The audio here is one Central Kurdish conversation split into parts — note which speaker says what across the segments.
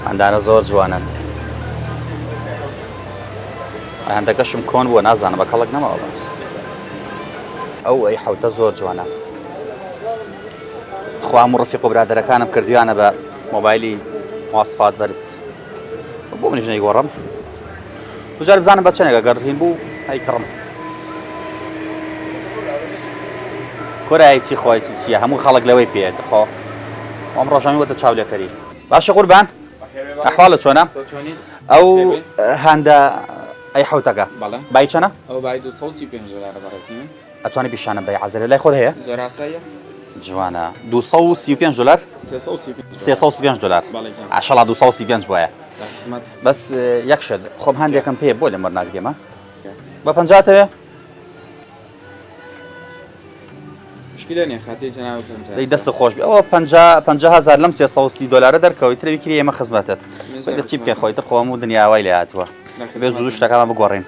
Speaker 1: ئەندانە زۆر جوانن هەندەکەشم کۆن بووە نازانم بە کەڵک نەماوە ئەو ئەی حەوتە زۆر جوانە خوام و ڕفیق و برادەرەکانم کردویانە بە مۆبایلی مواصفات بەرز بۆ منیش نەیگۆڕم بجار بزانم بە چەندێک ئەگەر هین بوو ئەی کڕم کۆرایی چی خۆی چییە هەموو خەڵک لەوەی پێێتە خۆ ئەم ڕۆژانی وەتە چاولێکەری باشە قوربان ئەحواڵە چۆنە ئەو هەندە ئەی حەوتەکە بای چەنە
Speaker 2: ئەو بای 235 دلار بەڕێزی من
Speaker 1: ئەتوانی پیشانە بەی عەزەرە لای خۆت هەیە
Speaker 2: زۆر ئاساییە
Speaker 1: جوانە 235 دلار 335 دلار عشڵا 235 بۆیە بەس یەک شت خۆم هەندێکم پێ بۆ لەمەەر ناگرێمە بە پەنجاتەوێ دەی دەستە خۆش بێ ئەوە 500,000 لەم 330 دلارە دەرکەوەی ترەوی کری ئێمە خزمەتت چی بکەین خۆیتر خۆم و دنیاوای لێ هاتووە بێ زوو شتەکانمان بگۆڕین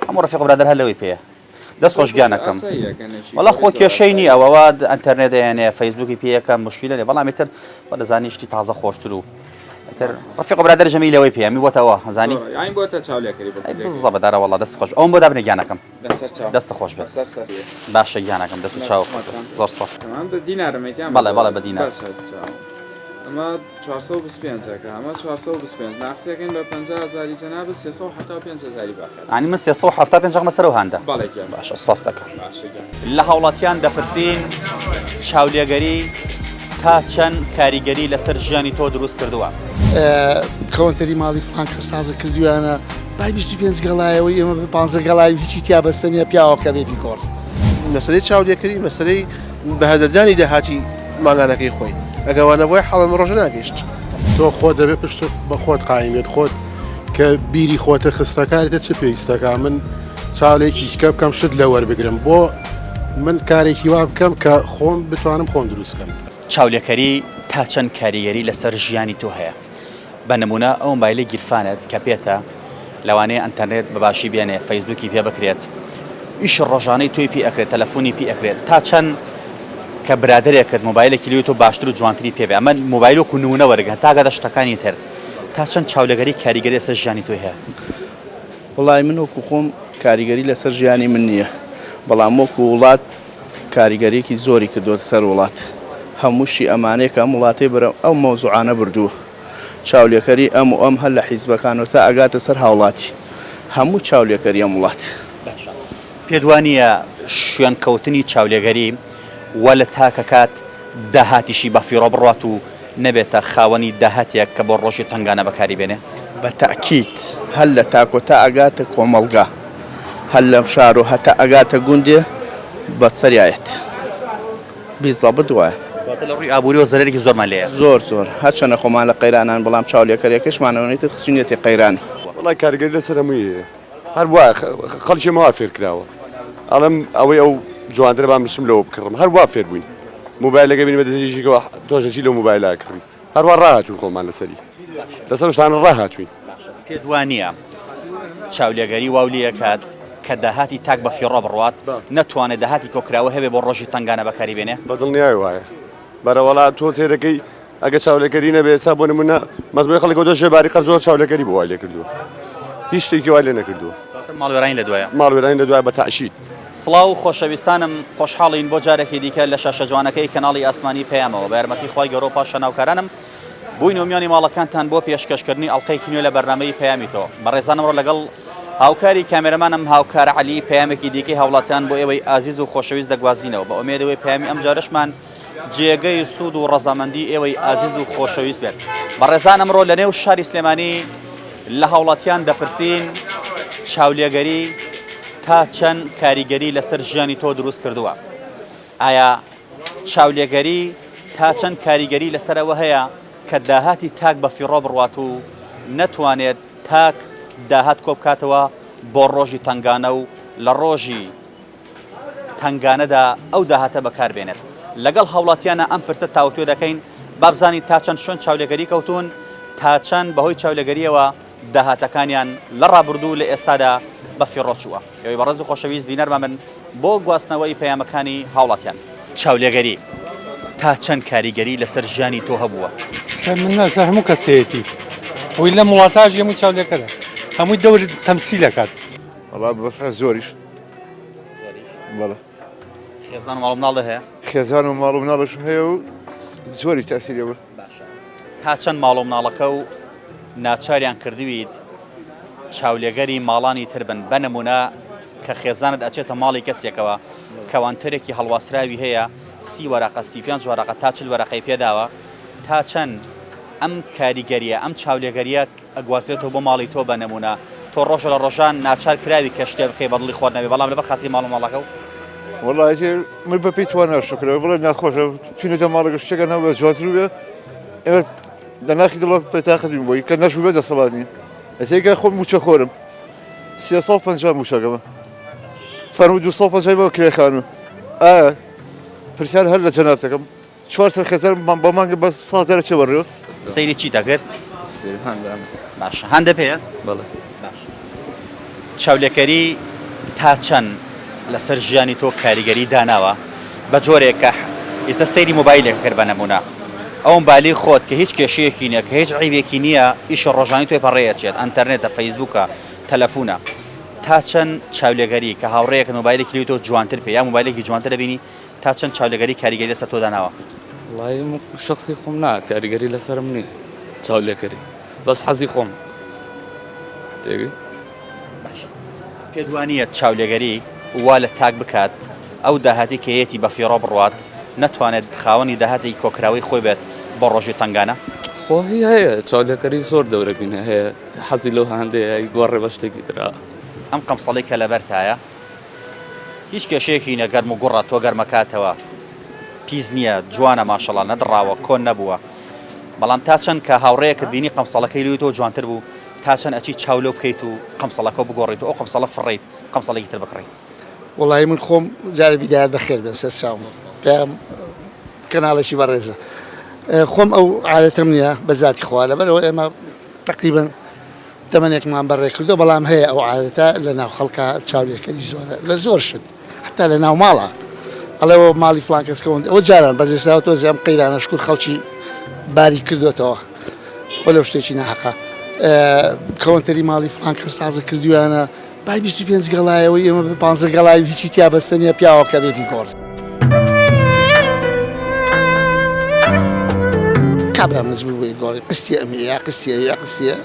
Speaker 1: هەموو ڕفیق برادەر هەر لەوەی پێیە دەست خۆشگیانەکەم وەڵا خۆ کێشەی نی ئەوەوە ئەنتەرنێت دەیانێ فەیسبووکی پێیەکەم مشکلە لێ بەڵامی تر بە دەزانی شتی تازە خۆشتر و ڕفیق برادەر ژەمی لەوەی پێمی بۆتەوە هەزانی بزە بەدارە وەڵا دەست خۆش ئەوم بۆ دابنێ گیانەکەم دەستە خۆش بێت باشە گیانەکەم دەست و چاو زۆر سپاس بەڵێ بەڵێ بە دیینار
Speaker 2: ئەمە 425 ئەمە 425 ناقسەکەین بە 50,000 جەناب 375,000 باخە
Speaker 1: ئانی من 375 مەسەر و هەندە باشە سپاس دەکەم لە هاوڵاتیان دەپرسین چاولێگەری تا چەند کاریگەری لەسەر ژیانی تۆ دروست کردووە
Speaker 3: کەوەنتەری ماڵی فلان کەس تازە کردویانە بای 25 گەڵایەوەی ئێمە 15 گەڵای هیچی تیا بەستنیە پیاوەکە بێبی کۆڕ
Speaker 4: مەسەلەی چاودێکەری مەسەلەی بەهەدەردانی داهاتی ماگانەکەی خۆی ئەگەوانە بۆی حاڵم ڕۆژە ناگەیشت
Speaker 3: تۆ خۆ دەبێت پشت بە خۆت قایمێت خۆت کە بیری خۆتە خستەکاریتە چه پێویستەکە من چاولێکی شکە بکەم شت لە وەربگرم بۆ من کارێکی وا بکەم کە خۆم بتوانم خۆم دروستکەم
Speaker 1: چاولێکەری تا چەند کاریگەری لەسەر ژیانی تۆ هەیە بە نمونە ئەو مۆبایلی گیرفانت کە پێتە لەوانەیە ئەنتەرنێت بەباشی بێنێ فەیسبووکی پێ بکرێت ئیش ڕۆژانەی تۆی پێ ئەکرێت تەلەفۆنی پێ ئەکرێت تا چەند کە برادێکت مۆبایلێکی لێ تۆ باشتر و جوانتری پێبێ ئەمە مۆبایل و نمونە وەرگن تاگەدە شتەکانی تر تا چەند چاولێگەری کاریگەری لەسەر ژیانی تۆی هەیە
Speaker 5: وڵای من وەکو خۆم کاریگەری لەسەر ژیانی من نییە بەڵام وەکو وڵات کاریگەریەکی زۆری کردووە سەر وڵات هەمووشی ئەمانەیە کە ئەم وڵاتی بەرە ئەو مەوزوعانە بردووە چاولێکەری ئەم و ئەم هەر لە حیزبەکانەوە تا ئەگاتە سەر هاوڵاتی هەموو چاولێکەری ئەم وڵات
Speaker 1: پێدوانیە شوێن کەوتنی چاولێگەری وە لە تاکە کات داهاتیشی بەفیڕۆ بڕات و نەبێتە خاوەنی داهاتێک کە بۆ ڕۆژی تنگانە بەکاری بێنێ
Speaker 5: بە تاکید هەر لە تاکۆ تا ئەگاتە کۆمەڵگا هەر لەم شار و هەتا ئەگاتە گوندێ بە سەریایەت بیزەبت وایە
Speaker 1: ڕووی ئابووری و زەرێکی زۆرمان لێیە
Speaker 5: زۆر هەرچەنە خۆمان لە قەیرانان بەڵام چاولێکەریەکەشمانەوەی تر خچونێتی قەیرانی
Speaker 6: وڵای کارگەری لەسەر هەمووی هەر وایە خەڵکی ماوا فێر کراوە ئەڵم ئەوەی ئەو جوانترە با مشم لەوە بکڕم هەر وا فێر بووین مۆبایلەکە بینی بەدەستێکەوە تۆژەچی لەو مۆبایلە کڕی هەروە ڕاهاتوین خۆمان لەسەری لەسەر شتانە ڕاهاتوین
Speaker 1: پێدوانیە چاولێگەری واولیە کات کە داهاتی تاک بە فیڕۆ بڕوات نەتوانێت داهاتی کۆکراوە هەبێ بۆ ڕۆژی تنگانە بەکاری بێنێ
Speaker 6: بەدڵنیای وایە بەرەوەڵا تۆ سێرەکەی ئەگە چاولەکەری نەبێت سا بۆ نمونە مەزبوعی خەڵکەوە دۆ ژێباری قەر زۆر چاولەکەری بۆ وای لێ کردووە هیچ شتێکی وای لێ نەکردووە
Speaker 1: ماڵوێرانی لە دوایە
Speaker 6: ماڵوێرانی لە دوای بە تەعشید
Speaker 1: سڵاو خۆشەویستانم خۆشحاڵین بۆ جارێکی دیکە لە شاشە جوانەکەی کەناڵی ئاسمانی پەیامەوە بە یارمەتی خی گەورە و پاشە ناوکارانم بووین و میانی ماڵەکانتان بۆ پێشکەشکردنی ئەڵلقەیەکی نوێ لە بەرنامەی پەیامی تۆ بەڕێزانمڕۆ لەگەڵ هاوکاری کامێرەمانم هاوکار علی پەیامێکی دیکەی هاوڵاتیان بۆ ئێوەی ئازیز و خۆشەویست دەگوازینەوە بە ئومێدەوەی پەیامی ئەم جارشمان جێگەی سوود و ڕەزامەندی ئێوەی ئازیز و خۆشەویست بێت بەڕێزان ئەمڕۆ لە نێو شاری سلێمانی لە هاوڵاتیان دەپرسین چاولێگەری تا چەند کاریگەری لەسەر ژیانی تۆ دروست کردووە ئایا چاولێگەری تا چەند کاریگەری لەسەرەوە هەیە کە داهاتی تاک بە فیڕۆ بڕوات و نەتوانێت تاک داهات کۆ بکاتەوە بۆ ڕۆژی تنگانە و لە ڕۆژی تنگانەدا ئەو داهاتە بەکاربێنێت لەگەڵ هاوڵاتیانە ئەم پرسە تاوتوێ دەکەین بابزانی تا چەند شوێن چاولێگەری کەوتون تا چەند بەهۆی چاولێگەریەوە داهاتەکانیان لە ڕابردوو لە ئێستادا بە فیڕۆ چووە ئەوەی بەڕێز و خۆشەویست بینەرمان من بۆ گواستنەوەی پەیامەکانی هاوڵاتیان چاولێگەری تا چەند کاریگەری لەسەر ژیانی تۆ هەبووە
Speaker 3: من نازە هەموو کەسێتی
Speaker 7: خۆی لە وڵاتاژ هەمووی چاولێکەکە هەمووی دەور تەمسیلەکات
Speaker 8: وڵا بەفر زۆریش بەڵێ
Speaker 1: خێزان ماڵ مناڵە هەیە
Speaker 8: خێزان و ماڵ و مناڵش هەیە و زۆری تاسیرەوە
Speaker 1: تا چەند ماڵ و مناڵەکە و ناچاریان کردویت چاولێگەری ماڵانی تر بن بە نمونە کە خێزانت ئەچێتە ماڵی کەسێکەوە کەوانترێکی هەڵواسراوی هەیە 30 وەرەقە 35 وەرەقە تا 40 وەرەقەی پێداوە تا چەند ئەم کاریگەریە ئەم چاولێگەریە ئەگوازرێتەوە بۆ ماڵی تۆ بە نمونە تۆ ڕۆژە لە ڕۆژان ناچار کراوی کە شتێ بکەی بەدڵی خۆت نەبێ بەڵام لەبەر خاتری ماڵ و ماڵەکە و
Speaker 8: وڵی من بە پێی توانە شکرەوە بڵێ ناخۆشە چونێتە ماڵەکە شتێکە نەوە جواتر بێ ئێوە دەناخی دڵە پێتاقەتیم بۆی کە نەشو بێ دەسەڵاتنی ئەتێگە خۆم موچە خۆرم 350 موشەکەمە فەرمو 250 بۆ کرێکان و ئایا پرسیار هەر لە جەنابەتەکەم 400 خێزان بە مانگە بە 100 چێ بەڕێوە
Speaker 1: سەیری چی دەکرد باش هەندە پێە
Speaker 2: بەڵێ
Speaker 1: چاولێکەری تا چەند لەسەر ژیانی تۆ کاریگەری داناوە بە جۆرێک کە ئێستا سەیری مۆبایلێک کرد بە نمونە ئەوم بالی خۆت کە هیچ کێشەیەکی نییە کە هیچ عیبێکی نییە ئیشە ڕۆژانی تۆی پەڕێەچێت ئەنتەرنێتە فەیسبووکە تەلەفونە تا چەند چاولێگەری کە هاوڕێیەکە مۆبایلێکی لێ تۆ جوانتر پێ یا مۆبایلێکی جوانتر دەبینی تا چەند چاولێگەری کاریگەری لەسەر تۆ داناوە
Speaker 9: وڵای شخصی خۆم نا کاریگەری لەسرم نی چاولێکەری بەس حەزی خۆم تێگەی
Speaker 1: پێدوانیە چاولێگەری وا لە تاک بکات ئەو داهاتی کەیەتی بە فیڕۆ بڕوات نەتوانێت خاوەنی داهاتی کۆکراوی خۆی بێت بۆ ڕۆژی تنگانە
Speaker 9: خۆهی هەیە چاولێکەری زۆر دەورە بینە هەیە حەزی لەو هەندەیە گۆڕێ بە شتێکی ترا
Speaker 1: ئەم قەمسەڵی کە لەبەرتایە هیچ کێشەیەکی نەگەرم و گوڕات تۆ گەرمەکاتەوە پیس نییە جوانە ماشەڵا نەدڕاوە کۆن نەبووە بەڵام تا چەند کە هاوڕەیەکە بینی قەمسەڵەکەی لێ تۆ جوانتر بوو تا چەند ئەچی چاولۆ بکەیت و قەمسەڵەکە بگۆڕیت و ئەو قەمسەڵە فڕیت قەمسەڵێکی تر بکڕیت
Speaker 10: وڵی من خۆم جارە بیدایەت بەخێر بێن سەر چاوم پێم کەناڵێکی بەڕێزە خۆم ئەو عادەتەم نییە بە ذاتی خوا لەبەرەوە ئێمە تقریبا تەمەنێکمان بەڕێ کردو بەڵام هەیە ئەو عادەتە لە ناو خەڵکە چاولێکەری زۆرە لە زۆر شت حتا لە ناو ماڵە ئەڵێەوە ماڵی فلان کەسکەوە ئەوە جاران بەزێستا تۆ زیام قەیرانە شکور خەڵکی باری کردوێتەوە بۆ لەو شتێکی ناحەقە کەوەنتەری ماڵی فلان کەس تازە کردویانە بای 25 گەڵایەوەی ئێمە بە 15 گەڵای هیچی تیا بەستنیە پیاوەکە بێبی گۆڕ کابرا مزبوو بووی گۆڕی قستی ئەمی یا قستیە یا قستیە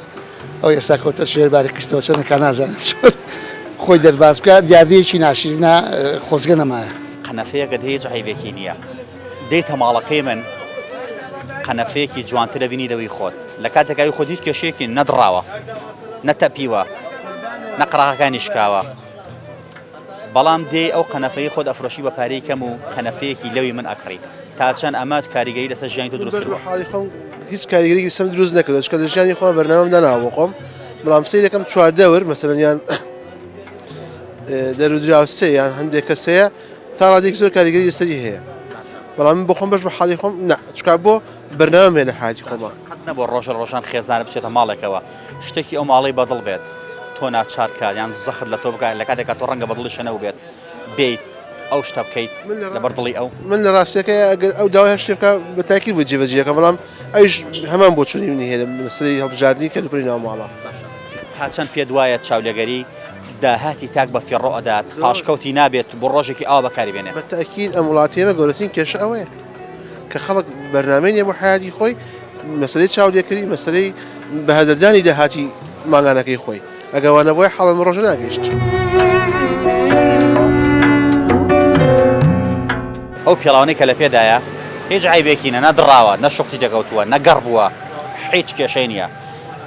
Speaker 10: ئەو ئێستا کەوتە شێرباری قستەوە چەندەکە نازانێت خۆی دەرباز بکە دیاردەیەکی ناشرینە خۆزگە نەمایە
Speaker 1: قەنەفەیەکە هیچ عیبێکی نییە دێتە ماڵەکەی من قەنەفەیەکی جوانترە بینی لەوەی خۆت لە کاتێکای خۆت هیچ کێشەیەکی نەدڕاوە نەتەپیوە نەقڕاغەکانی شکاوە بەڵام دێ ئەو قەنەفەی خۆت ئەفرۆشی بە پارەی کەم و قەنەفەیەکی لەوی من ئەکڕی تا چەند ئەمات کاریگەری لەسەر ژیانی تۆ دروست کردووە
Speaker 4: هیچ کاریگەری سم دروست نەکردو چکە لە ژیانی خۆم بەرنامەم داناوە خۆم بەڵام سەیرەکەم 14 وەر مەسەلەن یان دەرودراوسێ یان هەندێک کەسەیە تا ڕادێک زۆر کاریگەری لەسەری هەیە بەڵام من بۆ خۆم بەش بە حاڵی خۆم نا چکا بۆ بەرنامەم هێنە حاجی خۆمە
Speaker 1: قەت نەبووە ڕۆژە ڕۆژان خێزانە بچێتە ماڵێکەوە شتێکی ئەو ماڵی بەدڵ بێت تۆ ناچار کات یان زەخت لە تۆ بگات لە کاتێکا تۆ ڕەنگە بەدڵی شەنەو بێت بیت ئەو شتە بکەیت لەبەر دڵی ئەو
Speaker 4: من لە ڕاستیەکەی ئەگەر ئەو داوای هەر شتێ بکە بە تاکید بۆ جێبەجێەکە بەڵام ئەویش هەمان بۆ چوونی منی هێنە مەسەلەی هەڵبژاردننی کە لەپڕی ناو ماڵە
Speaker 1: تا چەند پێت وایە چاولێگەری داهاتی تاک بە فێڕۆ ئەدات پاشکەوتی نابێت بۆ ڕۆژێکی ئاوا بەکاری بێنێت
Speaker 4: بە تاکید ئەم وڵاتیەمە گەورەترین کێشە ئەوەیە کە خەڵک بەرنامەیە بۆ حیاتی خۆی مەسەلەی چاولێکەری مەسەلەی بەهەدەردانی داهاتی ماگانەکەی خۆی ئەگەوانە بۆی حاڵم ڕۆژە ناگەیشت
Speaker 1: ئەو پێڵاوانەی کە لە پێدایە هیچ عیبێکی نەدڕاوە نەشوختی دەکەوتووە نەگەڕ بووە هیچ کێشەی نییە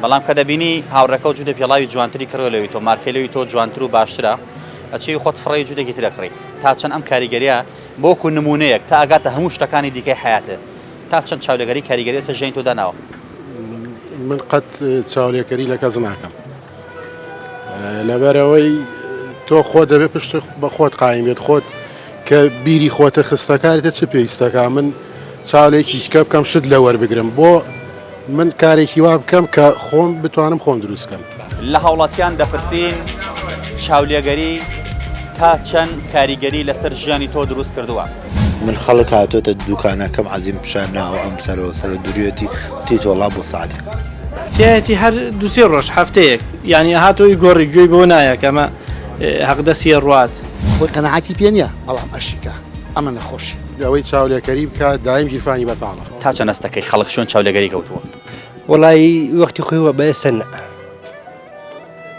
Speaker 1: بەڵام کە دەبینی هاوڕێکە و جودە پێڵاوی جوانتری کڕۆ لەوی تۆ مارکەلەوی تۆ جوانتر و باشترە ئەچی خۆت فڕی جودێکی ترەکڕی تا چەند ئەم کاریگەریە بۆکو نمونەیەک تا ئەگاتە هەموو شتەکانی دیکەی حیاتە تا چەند چاولێگەری کاریگەری سەر ژیانی تۆ داناوە
Speaker 3: من قەت چاولێکەری لە کەس ناکەم لەبەرەوەی تۆ خۆ دەبێ پشت بە خۆت قایمێت خۆت کە بیری خۆتە خستەکارێتە چه پێویستەکە من چاولێکی شکە بکەم شت لە وەربگرم بۆ من کارێکی وا بکەم کە خۆم بتوانم خۆم دروستکەم
Speaker 1: لە هاوڵاتیان دەپرسین چاولێگەری تا چەند کاریگەری لەسەر ژیانی تۆ دروست کردووە
Speaker 11: من خەڵک هاتوۆتە دوکانەکەم عەزیم پیشان ناوە ئەم سەرەوە سەر دوورێتی وتیت وەڵا بۆ ساعتێک
Speaker 5: تێتی هەر دوسێ ڕۆژ هەفتەیەک یعنی هاتۆی گۆڕی گوێی بۆ نایە کەمە حەقدەسیە ڕوات
Speaker 10: قەنەعاتی پێ نییە بەڵام ئەشیکە ئەمە نەخۆشی
Speaker 3: ئەوەی چاولێکەری بکات دایم گیرفانی بەتاڵە
Speaker 1: تا چەند ئەستەکەی خەڵک شوێن چاولێگەری کەوتووە
Speaker 5: وڵی وەختی خۆیوە بە ئێستا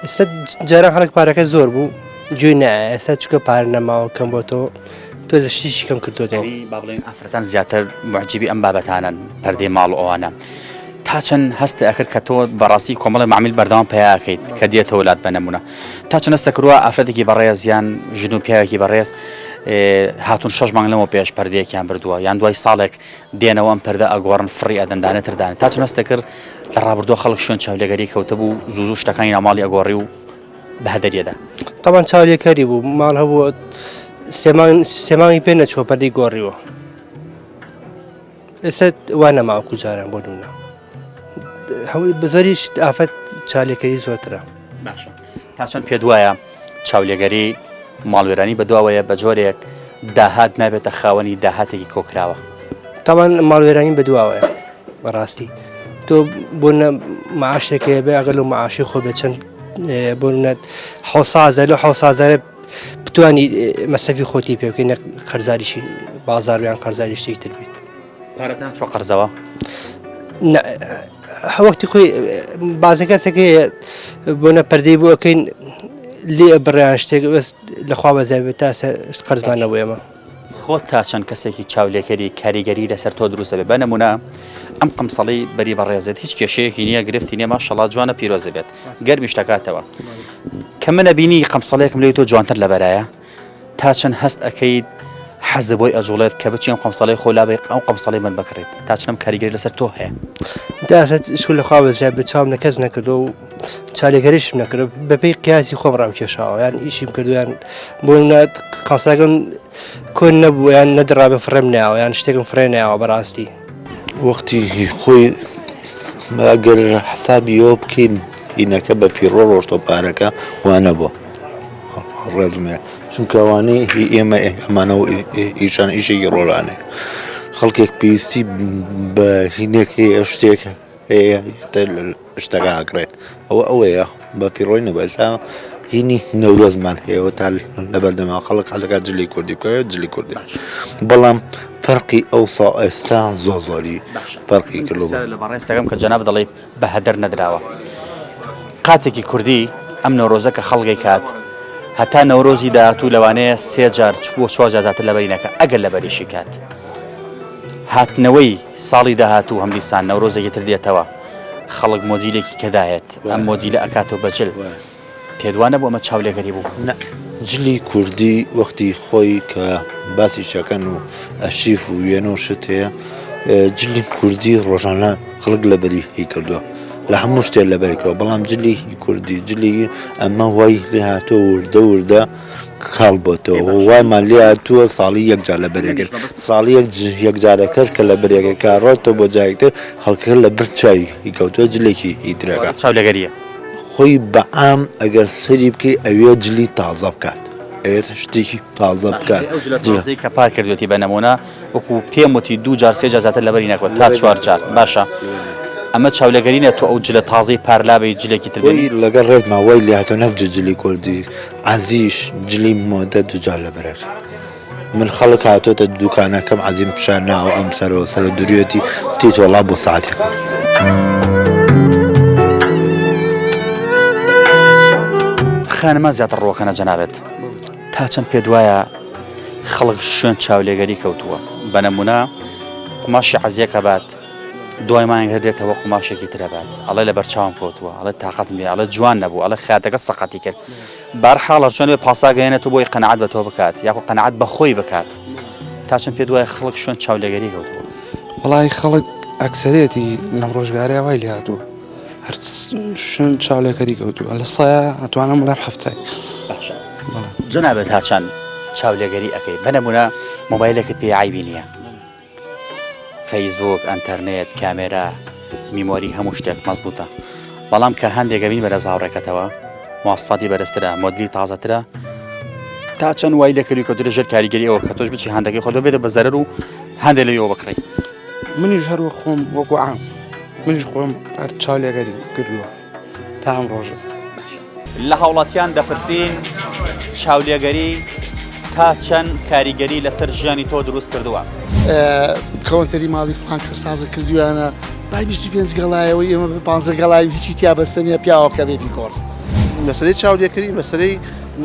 Speaker 5: ئێستا جاران خەڵک پارەکە زۆر بوو گوێی نایە ئێستا چکە پارە نەماوە کەم بۆ تۆ تۆ شیشی کەم کردوتەوە
Speaker 1: با بڵێن ئافرەتان زیاتر معجبی ئەم بابەتانن پەردەی ماڵ و ئەوانە تا چەند هەست ئەکرد کە تۆ بەڕاستی کۆمەڵی معمیل بەردەوام پێیاکەیت کە دێتە وڵات بە نەمونە تا چەند هەستە کردووە ئافرەتێکی بەڕێز یان ژن و پیاوێکی بەڕێز هاتون 6 مانگ لەمەوە پێش پەردەیەکیان بردووە یان دوای ساڵێک دێنەوە ئەم پەردە ئەگۆڕن فڕی ئەدەندانێتردان تا چەند هەستە کرد لە ڕابردووە خەڵک شوێن چاولێگەری کەوتە بوو زوو شتەکانی ناماڵی ئەگۆڕی و بەهەدەریەدا
Speaker 5: تاوان چاولێکەری بوو ماڵ هەبوو سێماوی پێ نەچوە پەردەی گۆڕیوە ئێستا وا نەماوەکو جاران بۆ نمونە هەمووی بزۆریش ئافەت چاولێکەری زۆرترە
Speaker 1: باشە تا چەند پێ دوایە چاولێگەری ماڵوێرانی بەدواوەیە بە جۆرێک داهات نابێتە خاوەنی داهاتێکی کۆکراوە
Speaker 5: تاوان ماڵوێرانی بەدواوەیە بەڕاستی تۆ بۆ معاشێکێ بێ ئەگەل و معاشی خۆ بێ چەند بۆ حوسازە لە حوسازارە بتوانی مەسەفی خۆتی پێ بکەین قەرزاریشی بازارویان قەرزاری شتێک تر بیت
Speaker 1: پارەتان چۆ قەرزەوە
Speaker 5: وەختی خۆی بازەکە سەکەی بۆنە پەردەی بۆ ئەەکەین لێ بڕیان شتێک لەخوا بەزای تا قەرزمانەوە ئێمە
Speaker 1: خۆت تا چەند کەسێکی چاولێکەری کاریگەری لەسەر تۆ دروستە بێت بە نمونە ئەم قەمسەڵی بەری بەڕێزێت هیچ کێشەیەکی نییە گرفتی نیە ماشەڵڵا جوانە پیرۆزە بێت گەرمیش دەکاتەوە کە منە بینی قەمسەڵەیەکم لێ تۆ جوانتر لەبەرایە تا چەند هەست ئەەکەیت حەزە بۆی ئەجوڵێت کە بچی ئەم قەمسەڵی خۆلابێ ئەو قەمسەڵی من بکڕێت تا چەندم کاریگەری لەسەر تۆ هەیە
Speaker 5: داست شکل لەخوا بەزای بە چاوم نەکەس نەکردو و چالێگەریشم نەکرد بەپێی قیاسی خۆم ڕام کێشاوە یان ئیشیم کردویان بۆ قەمساگەم کۆن نەبوو یان نەدرا بە فڕێم ناوە یان شتێکم فرێ ناوە بەڕاستی
Speaker 11: وەختی خۆی ئەگەر حسابی ئەوە بکەین ئینەکە بە پیرۆ ڕۆشتۆ پارەکە وانە بۆ ڕێزمێ چونکە ئەوانەی ئێمە ئەمانەوە ئیشان ئیشێکی ڕۆڵانێ خەڵکێک پێویستی بە هینێک هەیە شتێک هەیە شتەکە ئاکرێت ئەوە ئەوەیە بە پیرۆی نەبەستا هینی نەورۆزمان هەیەەوە تا لەبەردەما خەڵک حەزەکە جلی کوردی بکەوێت جلی کوردی بەڵام فەرقی ئەوسا ئێستا زۆری فەرقی کردو
Speaker 1: لە بەڕێستەکەم کە جەناب دەڵێ بە هەدەر نەدراوە قاتێکی کوردی ئەم نەورۆزە کە خەڵگەی کات هەتا نەورۆزی داهاتوو لەوانەیە 3 جار بۆ 4 جارزاتر لەبەرینەکە ئەگەر لەبەریشی کات هاتنەوەی ساڵی داهاتوو هەم دیسان نەورۆزێکی تر دێتەوە خەڵک مۆدیلێکی کەدایەت ئەم مۆدیلە ئەکاتەوە بەجل پێدوانە بۆ ئەمە چاولێگەری بوو
Speaker 11: جلی کوردی وەختی خۆی کە باسی شەکەن و ئەشیف و وێنە و شت هەیە جلی کوردی ڕۆژانە خەڵک لەبەری هی کردووە لە هەموو شتێک لەبەرێکەوە بەڵام جلی کوردی جلی ئەمە وای لێ هاتۆ وردە کاڵ بۆتەوە وایمان لێ هاتووە ساڵی یەکجار لەبەرێکرد ساڵی یەکجارەکەس کە لەبەرێکە کارڕۆتەوە بۆ جایەکتر خەڵکە لە بەر چاوی هیکەوتووە جلێکی هیترەکە
Speaker 1: چاولێگەریە
Speaker 11: خۆی بەعام ئەگەر سەری بکەی ئەوێ جلی تازە بکات ئەوێت شتێکی تازە بکات
Speaker 1: کە پار کردوێتی بە نەمونە وەکو پێم وتی 2 جار 3 جار زیاتر لەبەری نەکەوت تا 4 جار باشە ئەمە چاولێگەرینە تۆ ئەو جلە تازەی پارلابی جلێکی تربی
Speaker 11: لەگەڵ ڕێتما وای لێ هاتۆ نەک جلی کوردی عزیش جلی مۆدە 2 جار لەبەرەر من خەڵک هاتۆتە دوکانەکەم عزیم پیشاناوە ئەم سەرەوە سەر دوورێتی تێت وەڵا بۆ ساعتێک
Speaker 1: خانمە زیاتر ڕۆکەنە جەنابێت تا چەند پێ دوایە خەڵک شوێن چاولێگەری کەوتووە بە نەمونە قماشی عەزیەکە بات دوای مانگ هەردێتەوە قماشێکی ترە بات ئەڵێ لە بەرچاوم کەوتووە ئەڵێ تااقەتم لێ ئەڵێ جوان نەبوو ئەڵێ خاتەکە سەقەتی کرد بەرحاڵ چۆن بێ پاساگەیەنێت و بۆی قەنەعەت بە تۆ بکات یاخۆ قەنەعەت بە خۆی بکات تا چەند پێ دوایە خەڵک شوێن چاولێگەری کەوتووە
Speaker 2: وەڵای خەڵک ئەکسەرێتی لەم ڕۆژگارەیە وای لێ هاتووە هەر شوێن چاولێکەری کەوتووە لە سایە ئەتوانم وڵام هەفتای
Speaker 1: باشە جەنابێت تا چەند چاولێگەری ئەەکەی بە نەمونە مۆبایلێکت پێ عیبی نییە فەیسبوک ئەنتەرنێت کامێرا میمۆری هەموو شتێک مەزبوطە بەڵام کە هەندێک بین بەرە زاوڕێکەتەوە مواصفاتی بەرزترە مۆدلی تازەترە تا چەند وای لێکردی کەوترە ژێر کاریگەری ئەوە کە تۆش بچی هەندێکی خۆ بێتە بە زەرەر و هەندێک لەوە بکڕی
Speaker 2: منیش هەروە خۆم وەکو عام منیش خۆم هەر چاولێگەری کردووە تا ئەم ڕۆژە.
Speaker 1: لە هاوڵاتیان دەپرسین چاولێگەری تا چەند کاریگەری لەسەر ژیانی تۆ دروست کردووە؟
Speaker 10: کەوەنتەری ماڵی فڵان کەس تازە کردویانە بای 25 گەڵایەوەی ئێمە 15 گەڵای هیچی تیا بەستە نیە پیاوەکە بێ بیکۆڕ.
Speaker 4: مەسلەی چاودێکردی مەسلەی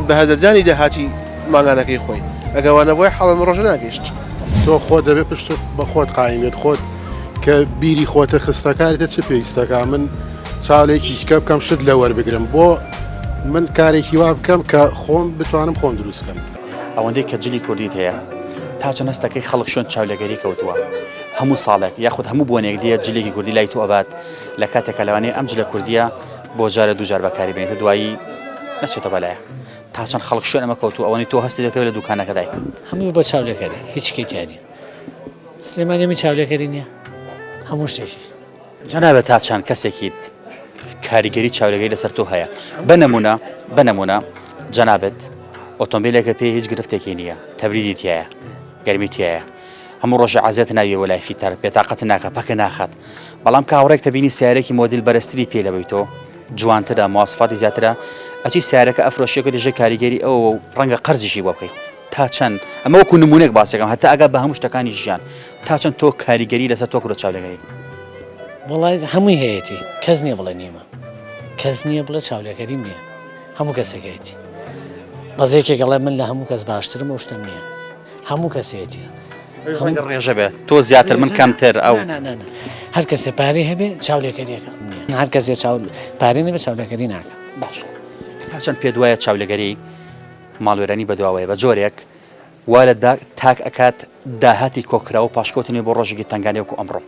Speaker 4: بەهەدەردانی داهاتی ماگانەکەی خۆی ئەگەوانە بۆی حاڵم ڕۆژە ناگەیشت.
Speaker 3: تۆ خۆ دەبێت پشت بە خۆت قایمێت خۆت کە بیری خۆتە خستەکارێتە چه پێویستەکە من چاولێکی کە بکەم شت لە وەربگرم بۆ من کارێکی وا بکەم کە خۆم بتوانم خۆم دروستکەم.
Speaker 1: ئەوەندەی کە جلی کوردیت هەیە تا چەند هەستەکەی خەڵک شوێن چاولێگەری کەوتووە هەموو ساڵێک یاخود هەموو بۆنێک دیە جلێکی کوردی لای تۆ ئەبات لە کاتێکە لەوانەیە ئەم جلە کوردیە بۆ جارە دووجار بەکاری بێنێتە دوایی نەچێتە بەلایە تا چەند خەڵک شوێن ئەمە کەوتو ئەوەی تۆ هەستی دەکەوێت لە دوکانەکەدای
Speaker 12: هەموو بە چاولێکەری هیچ کێتیانی سلێمانێمی چاولێکەری نییە هەموو شتێکی
Speaker 1: جەنابەت تا چەند کەسێکیت کاریگەری چاولێگەری لەسەر تۆ هەیە بەنەمونە جەنابەت ئۆتۆمبیلێکە پێی هیچ گرفتێکی نییە تەبریدی تایە گەرمی تایە هەموو ڕۆژە عازێت ناویە وەلای فیتەر پێتاقەت ناکە پەکە ناخات بەڵام کاوڕێک تەبینی سیارێکی مۆدیل بەرزتری پێ لەبەی تۆ جوانترە مواصفاتی زیاترە ئەچی سیارەکە ئەفرۆشیەکە دێژە کاریگەری ئەوە ڕەنگە قەرزیشی بۆ بکەیت تا چەند ئەمە وەکو نمونێک باسێکم هەتا ئەگە بە هەموو شتەکانی ژیان تا چەند تۆ کاریگەری لەسەر تۆ کردە چاولێگەری
Speaker 12: وڵای هەمووی هەیەی کەس نییە بڵێ نیمە کەس نییە بڵێ چاولێکەریم نییە هەموو کەسێکەیەتی بەزێکێک گەڵێ من لە هەموو کەس باشترم ئەو شتم نییە هەموو کەسێتیە
Speaker 1: ڕێژە بێت تۆ زیاتر من کەمتر ئەو
Speaker 12: هەر کەسێ پارەی هەبێ چاولێکەریەکە نییە هەر کەسێ پارەی نەبێ چاولێکەری ناکە
Speaker 1: باش چەند پێ دوایە چاولێگەری ماڵوێرانی بەدواوەیە بە جۆرێک وا لە تاک ئەکات داهاتی کۆکراوە پاشکەوتنی بۆ ڕۆژێکی تنگانێ وەکو ئەمڕۆ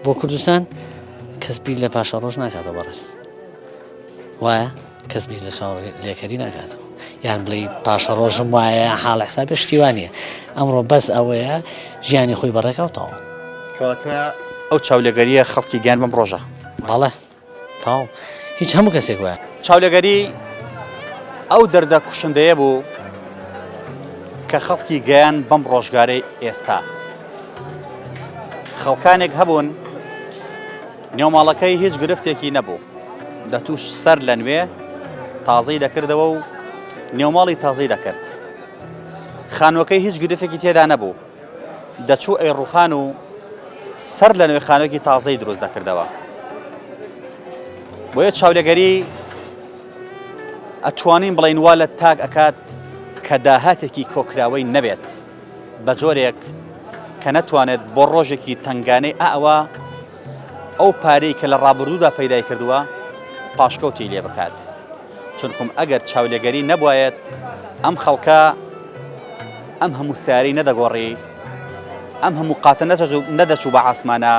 Speaker 12: بۆ کوردستان کەس بیر لە پاشە ڕۆژ ناکاتەوە بەڕێز وایە کەس بیر لە چاولێکەری ناکاتەوە یان بڵێ پاشە ڕۆژم وایە حاڵ حسابێ شتیوانیە ئەمڕۆ بەس ئەوەیە ژیانی خۆی بەڕێکەوتەوە
Speaker 1: کەواتە ئەو چاولێگەریە خەڵکی گیان بەم ڕۆژە
Speaker 12: بەڵێ تاو هیچ هەموو کەسێک وایە
Speaker 1: چاولێگەری ئەو دەردە کوشندەیە بوو کە خەڵکی گەیان بەم ڕۆژگارەی ئێستا خەڵکانێک هەبوون نێوماڵەکەی هیچ گرفتێکی نەبوو دەتوش سەر لە نوێ تازەی دەکردەوە و نێوماڵی تازەی دەکرد خانوەکەی هیچ گرفێکی تێدا نەبوو دەچوو ئەیڕوخان و سەر لە نوێ خانوێکی تازەی دروست دەکردەوە بۆیە چاولێگەری ئەتوانین بڵین وا لە تاک ئەکات کە داهاتێکی کۆکراوەی نەبێت بە جۆرێک کە نەتوانێت بۆ ڕۆژێکی تنگانەی ئەوە ئەو پارەی کە لە ڕابردوودا پەیدای کردووە پاشکەوتی لێ بکات چونکم ئەگەر چاولێگەری نەبوایەت ئەم خەڵکە ئەم هەموو سیاری نەدەگۆڕی ئەم هەموو قاتە نەدەچوو بە عاسمانە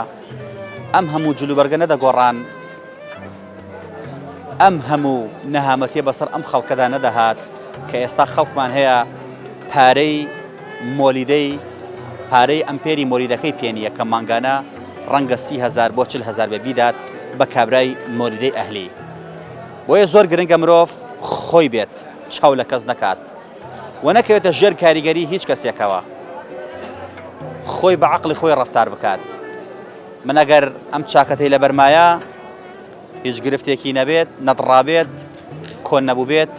Speaker 1: ئەم هەموو جلوبەرگە نەدەگۆڕان ئەم هەموو نەهامەتیە بەسەر ئەم خەڵکەدا نەدەهات کە ئێستا خەڵکمان هەیە پارەی مۆلیدەی پارەی ئەمپێری مۆلیدەکەی پێنیە کە مانگانە ڕەنگە 30,000 بۆ 40,000 بە بیدات بە کابرای مۆلیدەی ئەهلی بۆیە زۆر گرنگە مرۆڤ خۆی بێت چاو لە کەس نەکات و نەکەوێتە ژێر کاریگەری هیچ کەسێکەوە خۆی بە عەقڵی خۆی ڕەفتار بکات من ئەگەر ئەم چاکەتەی لە بەرمایە هیچ گرفتێکی نەبێت نەدڕابێت کۆن نەبوو بێت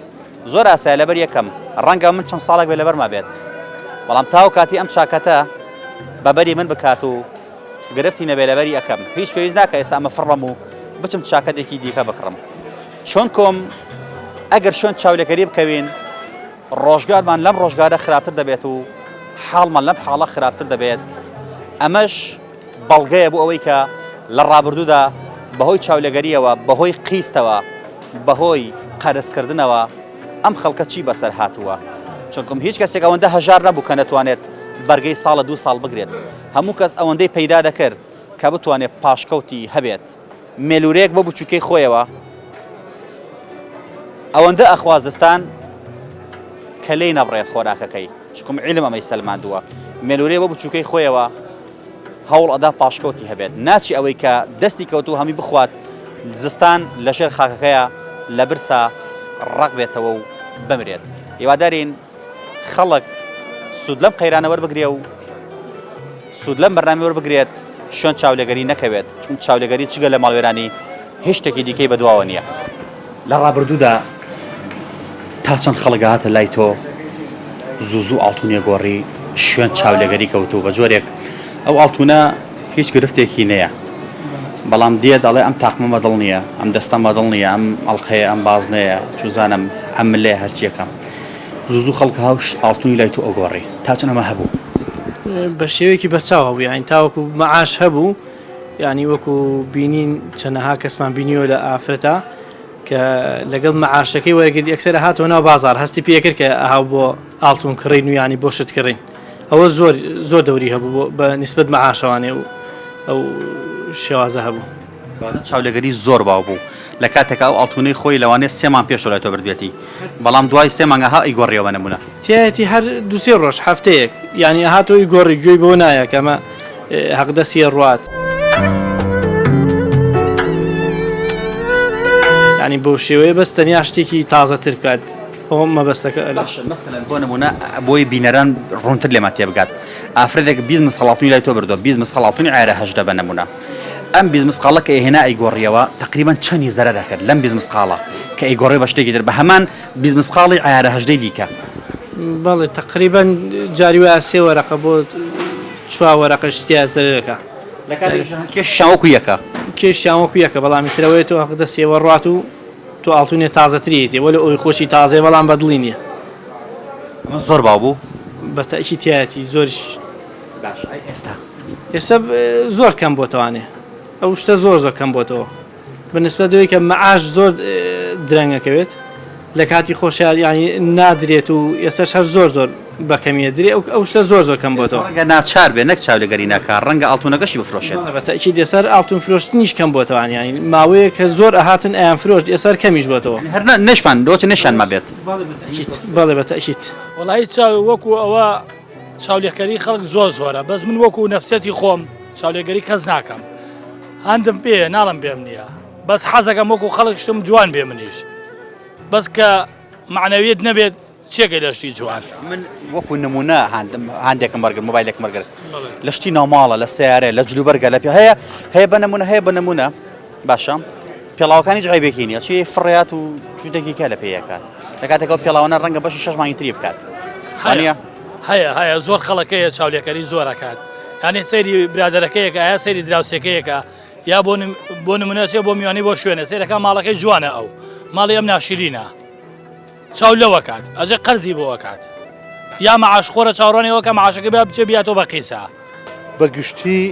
Speaker 1: زۆر ئاسایە لەبەر یەکەم ڕەنگە من چەند ساڵێک بێ لەبەرما بێت بەڵام تاو کاتی ئەم چاکەتە بەبەری من بکات و گرفتی نەبێ لەبەری ئەەکەم هیچ پێویست ناکە ئێستا ئەمە فڕەم و بچم چاکەتێکی دیکە بکڕم چۆن کۆم ئەگەر شوێن چاولێکەری بکەوین ڕۆژگارمان لەم ڕۆژگارە خراپتر دەبێت و حاڵمان لەم حاڵە خراپتر دەبێت ئەمەش بەڵگەیە بۆ ئەوەی کە لە ڕابردوودا بەهۆی چاولێگەریەوە بەهۆی قیستەوە بەهۆی قەرزکردنەوە ئەم خەڵکە چی بەسەر هاتووە چونکم هیچ کەسێک ئەوەندە هەژار نەبوو کە نەتوانێت بەرگەی ساڵە 2 ساڵ بگرێت هەموو کەس ئەوەندەی پەیدا دەکرد کە بتوانێت پاشکەوتی هەبێت مێلورەیەک بە بچووکەی خۆیەوە ئەوەندە ئەخوازستان کە لێی نەبڕێت خۆراکەکەی چکم عیلم ئەمەی سەلماندووە مێلورەیە بە بچووکەی خۆیەوە هەوڵ ئەدا پاشکەوتی هەبێت ناچی ئەوەی کە دەستی کەوتو هەمی بخوات زستان لە ژێر خاکەکەیە لە برسا ڕق بێتەوە و بمرێت هیوادارین خەڵک سود لەم قەیرانە وەربگرێ و سود لەم بەرنامە وەربگرێت شوێن چاولێگەری نەکەوێت چون چاولێگەری چگە لە ماڵوێرانی هیچ شتێکی دیکەی بەدواوە نییە لە ڕابردوودا تا چەند خەڵک هاتە لای تۆ زوو ئاڵتونێ گۆڕی شوێن چاولێگەری کەوتو بە جۆرێک ئەو ئاڵتونە هیچ گرفتێکی نییە بەڵام دێ دەڵێ ئەم تاقمە مەدڵ نییە ئەم دەستە مەدڵ نییە ئەم ئەڵقەیە ئەم بازنەیە چوزانم ئەم لێ هەرچیەکەم زوو خەڵک هاوش ئاڵتونی لای تۆ ئۆگۆڕی تا چەند ئەمە هەبوو
Speaker 13: بە شێوەیەکی بەرچاوە بوو یانی تاوەکو مەعاش هەبوو ینی وەکو بینین چەندەها کەسمان بینیوە لە ئافرەتا کە لەگەڵ مەعاشەکەی وەرگردی ئەکسەرە هاتەوە ناو بازار هەستی پێکرد کە ئاها بۆ ئاڵتون کڕین و ینی بۆ شت کڕین ئەوە زۆر دەوری هەبوو بە نسبەت مەعاشەوانێ و ئەو شێوازە هەبوو
Speaker 1: چاولێگەری زۆر باو بوو لە کاتێکا ئەو ئاڵتونەی خۆی لەوانێ سێمان پێش لای تۆ بردوێتی بەڵام دوای سێ مانگەها ئەیگۆڕیەوە نمونە
Speaker 13: تایەتی هەر دووسێ ڕۆژ هەفتەیەک ینی هاتۆی گۆڕی گوێی بۆ نایە کەمە حەقدەسیە ڕوات ینی بۆ شێوەیە بەس تەنیا شتێکی تازەتر بکات ئەوە مەبەستەکە
Speaker 1: مەسەلەن بۆ نمونە بۆی بینەران ڕوونتر لێمە تێبگات ئافرەتێک بیست مسخەڵاتنی لای تۆ بردووە بیست مسخەڵاتنی عایرە هەژدە بە نمونە ئەم بیست مسقاڵە کە هێنا ئەیگۆڕیەوە تقریبان چەندی زەرە دەکرد لەم بیست مسقاڵە کە ئەیگۆڕی بە شتێکی تر بە هەمان بیست مسقاڵی عایرە هەژدەی دیکە
Speaker 13: بەڵێ تقریبان جاری وایە سێ وەرەقە بۆ چوار وەرەقە شتیا زەرەکە
Speaker 1: لە کاتێک کێشیان وەکو یەکە
Speaker 13: کێشیان وەکو یەکە بەڵامی ترەوەی تۆ حەقدە سێوە ڕات و تۆ ئاڵتونێ تازەترێتی وەلە ئەوی خۆشی تازێ بەڵام بەدڵی نییە
Speaker 1: زۆر باو بوو
Speaker 13: بە تەئکید تایەتی زۆریش ئێستا زۆر کەم بۆتەوانێ ئەو شتە زۆر کەم بۆتەوە بەنسبەت دەوەی کە مەعاش زۆر درەنگەکەوێت لە کاتی خۆشیار ینی نادرێت و ئێستاش هەر زۆر بەکەمیە درێ ئەو شتە زۆر کەم بۆتەوە
Speaker 1: ڕەنگە ناچار بێ نەک چاولێگەری ناکار ڕەنگە ئاڵتونەکەشی بفرۆشێت
Speaker 13: بە تەئکید ئێستا ئاڵتون فرۆشتنیش کەم بۆتەوە ینی ماوەیە کە زۆر ئەهاتن ئەیان فرۆشت ئێستا کەمیش بۆتەوە
Speaker 1: هەر نەشمان دۆچ نشان ما بێت
Speaker 13: بەڵێ بە تەئکید
Speaker 14: وەڵی وەکو ئەوە چاولێکەری خەڵک زۆرە بەس من وەکو نەفسەتی خۆم چاولێگەری کەس ناکەم هەندم پێ ناڵم پێم نییە بەس حەزەکەم وەکو خەڵک شتم جوان بێ منیش بەس کە معنەویت نەبێت چێکە لە شتی جوان
Speaker 1: من وەکو نمونە هەندێکم بەرگر مۆبایلێکم بەرگر لە شتی ناوماڵە لە سیارە لە جلوبەرگە لە پێ هەیە بە نمونە باشە پێڵاوەکانی جایبێکی نیە چی فڕێات و جوودێکی کە لە پێیەکات لە کاتێکەوە پێڵاوانە ڕەنگە بەشی 6 مانگی تری بکات
Speaker 14: هەیە زۆر خەڵەکەیە چاولێکەری زۆرەکات یعنی سەیری برادەرەکەیەکە ئایا سەیری دراوسێکەیەکە یا بۆ نمونەچێ بۆ میوانی بۆ شوێنە سیرەکە ماڵەکەی جوانە ئەو ماڵی ئەم ناشرینە چاو لەوە کات ئەجێ قەرزی بۆ کات یا مەعاشخۆرە چاوڕانەوە کە مەعاشەکە بچێ بیاتۆ بە قیسە
Speaker 15: بەگشتی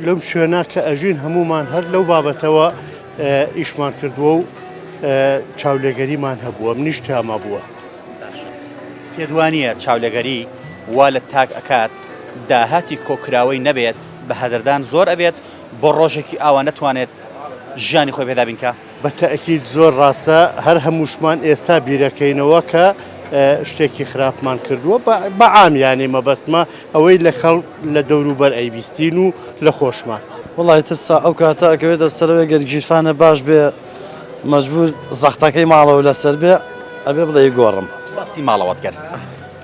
Speaker 15: لەو شوێنە کە ئەژین هەمومان هەر لەو بابەتەوە ئیشمان کردووە و چاولێگەریمان هەبووە منیش تاما بووە
Speaker 1: پێدوانیە چاولێگەری وا لە تاک ئەکات داهاتی کۆکراوەی نەبێت بە هەدەردان زۆر ئەبێت بۆ ڕۆژێکی ئاوا نەتوانێت ژیانی خۆی پێدا بینکە
Speaker 15: بە تەئکید زۆر ڕاستە هەر هەمووشمان ئێستا بیرەکەینەوە کە شتێکی خراپمان کردووە بە عامیانی مەبەستمە ئەوەی لە خەڵک لە دەوروبەر ئەیبیستین و لە خۆشمان
Speaker 16: وڵی ترسا ئەو کاتە ئەکەوێتە سەرەوەی گەرگیرفانە باش بێ مەجبور زەختەکەی ماڵەوە لەسەر بێ ئەبێ بڵێ گۆڕم
Speaker 1: باسی ماڵەوەت کرد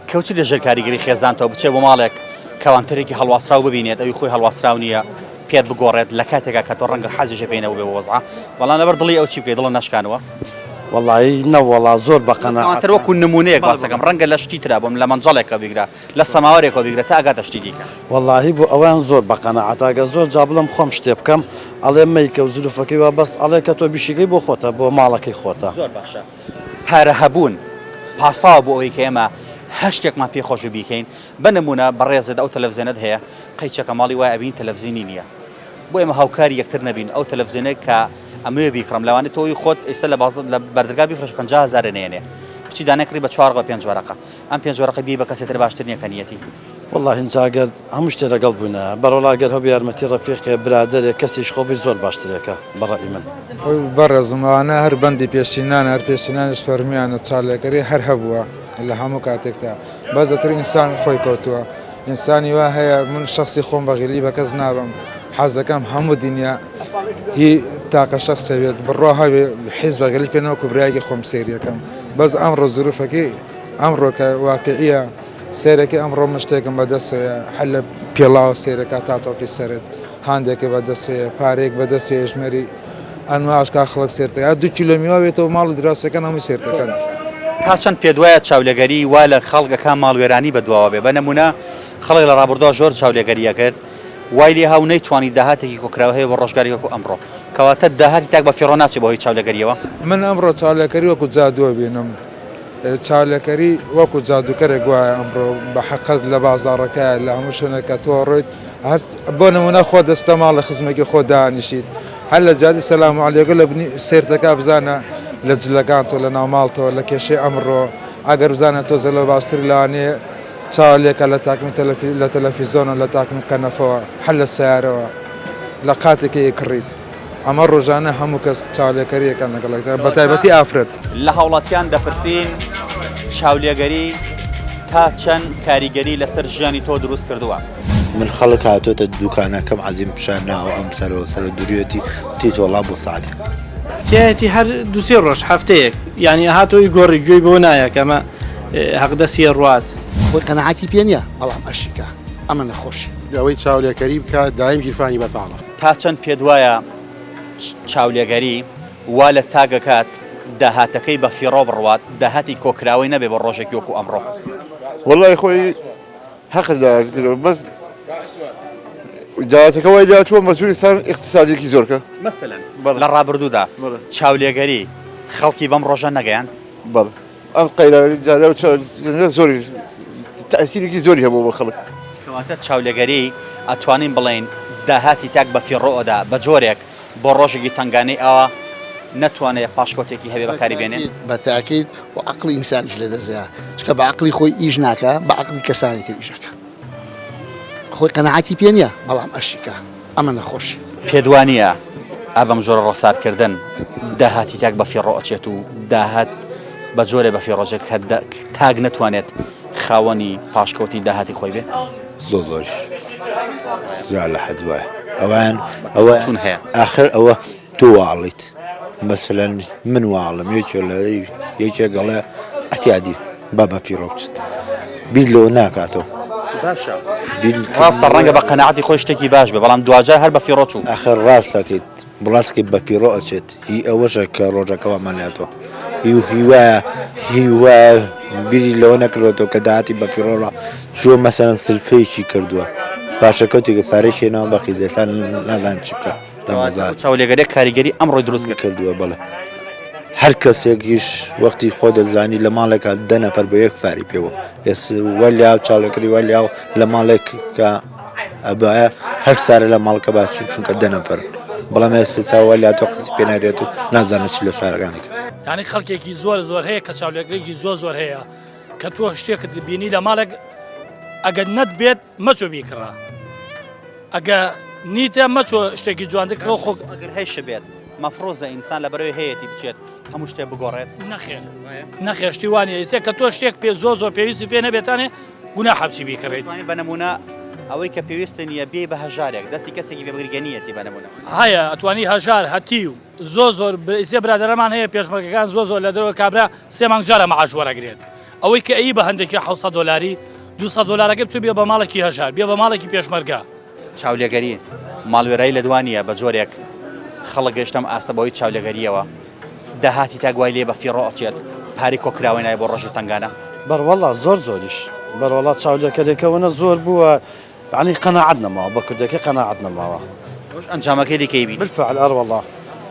Speaker 1: کەوتی لەژێر کاریگەری خێزانتەوە بچێ بۆ ماڵێک کەوانتەرێکی هەڵواسراو ببینێت ئەوی خۆی هەڵواسراو نییە پێت بگۆڕێت لە کاتێکا کە تۆ ڕەنگە حەزیشە پێینەوە بێ وەزعە بەڵام لەبەر دڵی ئەو چی بکەیت دڵە نەشکانەوە
Speaker 16: وەڵی نەوەڵا زۆر بەقەنەعەت
Speaker 1: تر وەکو نمونەیەک باسەکەم ڕەنگە لە شتی ترا بۆم لە مەنجەڵێکە بیگرا لە سەماوەرێکەوە بیگرە تا ئەگاتە شتی دیکە
Speaker 16: وەڵی بۆ ئەویان زۆر بەقەنەعەت ئەگە زۆر جا بڵم خۆم شتێ بکەم ئەڵێ مەیکە و زولفەکەی وە بەس ئەڵێ کە تۆ بیشیکەی بۆ خۆتە بۆ ماڵەکەی خۆتە
Speaker 1: زۆر باشە پارە هەبوون پاساوە بۆ ئەوەی کە ئێمە هەر شتێکمان پێخۆش بیکەین بە نمونە بەڕێزت ئەو تەلەڤیزیۆنت هەیە قەیچەکە ماڵی وایە ئەبین تەلەڤیزیۆنی نییە بۆ ئێمە هاوکاری یەکتر نەبین ئەو تەلەڤیزیۆنێک کە ئەمەوێ بیکڕم لەوانێت تۆی خۆت ئێستا لە بەردەرگا بیفرۆش 50,000 نێنێ بچی دانەکری بە 4 5 وەرەقە ئەم 5 وەرەقە بی بە کەسێتر باشتر نییە کە نیەتی
Speaker 16: والله هینجاگەر هەموو شتێ لەگەڵ بوونە بەڕۆڵاگەر هەبوو یارمەتی ڕەفیقێ برادەرێک کەسیش خۆبی زۆر باشترێکە بەڕای من
Speaker 17: بەڕێزمانە هەر بەندی پێشینانە هەر پێشینانش فەرمیانە چاڵێکەری هەر هەبووە لە هەموو کاتێکدا بەزەتر ئینسان خۆی کەوتووە ئینسانی وا هەیە من شخصی خۆم بەغیلی بە کەس نابم حەزەکەم هەموو دنیا هی تاقە شخصەوێت بڕۆ هەوێ حیز بەگەلی پێنەوە کوبرایەکی خۆم سێریەکەم بەس ئەمڕۆ زروفەکەی ئەمڕۆ کە واقعیە سیرێکی ئەمڕۆ من شتێکم بەدەستەیە هەر لە پێڵاو سیرەکە تاتۆقی سرت هاندێکی بەدەستەیە پارێک بەدەستێ ژمێری ئەنواژکا خەڵک سێرتەکە 2 کیلۆ میوە بێتەوە ماڵ دراوسەکان هەمووی سێرتەکەن
Speaker 1: تا چەند پێ دوایە چاولێگەری وا لە خەڵکەکان ماڵوێرانی بەدواوە بێ بە نمونە خەڵک لە ڕابردووە زۆر چاولێگەریە کرد وای لێ هاو نەیتوانی داهاتێکی کۆکراوە هەیە بۆ ڕۆژگاری وەکو ئەمڕۆ کەواتە داهاتی تاک بە فیڕۆ ناچێت بۆ هۆی چاولێگەریەوە
Speaker 17: من ئەمڕۆ چاولێکەری وەکو جادووە بینم چاولێکەری وەکو جادوکەرێک وایە ئەمڕۆ بە حەقەت لە بازاڕەکە لە هەموو شوێنێکە تۆ ڕۆیت بۆ نمونە خۆ دەستە ماڵ لە خزمێکی خۆ دانیشیت هەر لە جادی سەلام عەلەیکم لە بنی سێرتەکە بزانە لە جلەکان تۆ لە ناوماڵتەوە لە کێشەی ئەمڕۆ ئەگەر بزانە تۆزە لە باشتر لەوانەیە چاولێکە لە تاکمی لە تەلەڤیزۆنە لە تاکمی قەنەفەوە هەر لە سیارەوە لە قاتێکی کڕیت ئەمە ڕۆژانە هەموو کەس چاولێکەریەکان لەگەڵێکدا بە تایبەتی ئافرەت
Speaker 1: لە هاوڵاتیان دەپرسین چاولێگەری تا چەند کاریگەری لەسەر ژیانی تۆ دروست کردووە
Speaker 11: من خەڵک هاتۆتە دوکانەکەم عەزیم پیشان ناوە ئەم سەرەوە سەر دووریەتی وتیت وەڵا بۆ ساعتێک
Speaker 13: تایەتی هەر دووسێ ڕۆژ هەفتەیەک یعنی هاتۆی گۆڕی گوێی بۆ نایە کە ئەمە حەقدەسیە ڕوات
Speaker 10: خۆی قەنەعاتی پێ نییە بەڵام ئەشیکە ئەمە نەخۆشی
Speaker 3: ئەوەی چاولێکەری بکات دایم گیرفانی بەتاڵە
Speaker 1: تا چەند پێ دوایە چاولێگەری وا لە تاگەکات داهاتەکەی بە فیڕۆ بڕوات داهاتی کۆکراوی نەبێ بە ڕۆژێکی وەکو ئەمڕۆ
Speaker 8: والله خۆی حەقدا بەس داهاتەکە وای داچووە مەسئولی اقتصادێکی زۆرکە
Speaker 1: مەسەلەن لە ڕابردوودا چاولێگەری خەڵکی بەم ڕۆژە نەگەیاند
Speaker 8: بەڵێ ئەم قەیرە زۆری تەئسیرێکی زۆری هەبوو بە خەڵک
Speaker 1: کەواتە چاولێگەری ئەتوانین بڵێن داهاتی تاک بە فیڕۆدا بە جۆرێک بۆ ڕۆژێکی تنگانەی ئەوە نەتوانێت پاشکۆتێکی هەبێ بەکاری بێنێن
Speaker 10: بە تاکید و عەقڵی ئینسانیش لە دەزیا چکە بە عەقڵی خۆی ئیش ناکە بە عەقڵی کەسانی تر ئیشەکە خۆی قەنەعاتی پێ نییە بەڵام ئەشیکە ئەمە نەخۆشی
Speaker 1: پێدوانیە ئابەم زۆر ڕەفتارکردن داهاتی تاک بە فیڕۆ ئەچێت و داهات بە جۆرێ بە فیڕۆژێک تاگ نەتوانێت خاوەنی پاشکۆتی داهاتی خۆی بێ
Speaker 11: زۆرش زۆر لە حەد وایە ئەوە
Speaker 1: چون هەیە
Speaker 11: ئاخر ئەوە تۆ واڵیت مەسەلەن من واڵم یەکێک گەڵێ ئەتیادی با بە فیڕۆ بچێت بیر لەوە ناکاتەوە
Speaker 1: باشە ڕاستە ڕەنگە بە قەنەعەتی خۆی شتێکی باش بێ بەڵام دوجار هەر بە فیڕۆ چوو
Speaker 11: ئاخر ڕاست دەکەیت بڵاتکی بە فیڕۆ ئەچێت هی ئەوەشە کە ڕۆژەکەەوە مەلاتەوە هیوایە بیری لەوە نەکردێتەوە کە داهاتی بە فیڕۆڕە چووە مەسەلەن سلفەیەکی کردووە پاشەکەوتێکە سارەی شێنەوە بەخی دێتان نازان چی بکە
Speaker 1: چاولێگەرێک کاریگەری ئەمڕۆی دروست
Speaker 11: کردووە بڵێ هەر کەسێکیش وەختی خۆ دەزانی لە ماڵێکە 10 نەفەر بە یەک ساری پێوە وەلیاو چاولێکەری وەلیاو لە ماڵێک کە ئەبایە هەر سارە لە ماڵکە باچی چونکە 10 نەفەر بەڵام ئێستا چاوەلیا تۆ قسەی پێ نارێت و نازانێت چی لە سارەکانێکە
Speaker 14: یعنی خەڵکێکی زۆر هەیە کە چاولێگەرێکی زۆر هەیە کە تۆ شتێکت بینی لە ماڵێک ئەگەر نەت بێت مەچۆ بیکڕا ئەگە نیتە مەچۆ شتێکی جوان دەکڕەوە خۆ
Speaker 1: ئەگەر هەیش بێت مەفرۆزە ئینسان لە بەرەوەی هەیەی بچێت هەموو شتێک بگۆڕێت
Speaker 14: نەخێر شتی وانە ئیسێ کە تۆ شتێک پێ زۆر پێویستی پێ نەبێتانێ گونا حەبسی بیکڕێت
Speaker 1: بە نمونە ئەوەی کە پێویستە نییە بێ بە هەژارێک دەستی کەسێکی بێبگرگەنیەتی بە نمونە
Speaker 14: هەیە ئەتوانی هەژار هەتی و زۆر ئیسێ برادەرەمان هەیە پێشمەرگەکان زۆر لە دەرەوە کابرا 3 مانگ جارە مەعاش وەرەگرێت ئەوەی کە ئەی بە هەندێکی 700 دلاری 200 دلارەکە بچوو بێ بە ماڵێکی هەژار بێ بە ماڵێکی پێشمەرگە
Speaker 1: چاولێگەری ماڵوێرایی لە دوانیە بە جۆرێک خەڵک گەشتم ئاستە بەوەی چاولێگەریەوە داهاتی تاگوای لێ بە فیڕۆ ئەچێت پاری کۆکراوی نایە بۆ ڕۆژی تنگانە
Speaker 16: بەڕوەڵا زۆریش بەڕوەڵا چاولێکەکەوەنە زۆر بووە عنی قەنەعەت نەماوە بە کوردەکەی قەنەعەت نەماوە
Speaker 1: ئەنجامەکەی دیکەیبی
Speaker 16: بالفعل ئەروەڵا